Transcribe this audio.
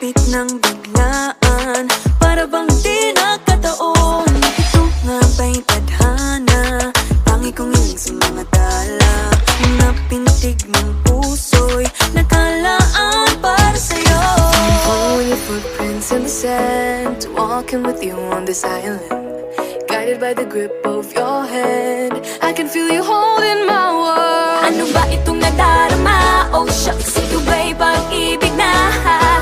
lumapit ng biglaan, para bang di nakataon. Ito nga ba'y tadhana, tangi kong hiling sa mga tala. Mga pintig ng puso'y nakalaan para sa'yo. Following your footprints in the sand, walking with you on this island, guided by the grip of your hand. I can feel you holding my world. Ano ba itong nadarama? Oh shucks, ito ba'y pag-ibig na?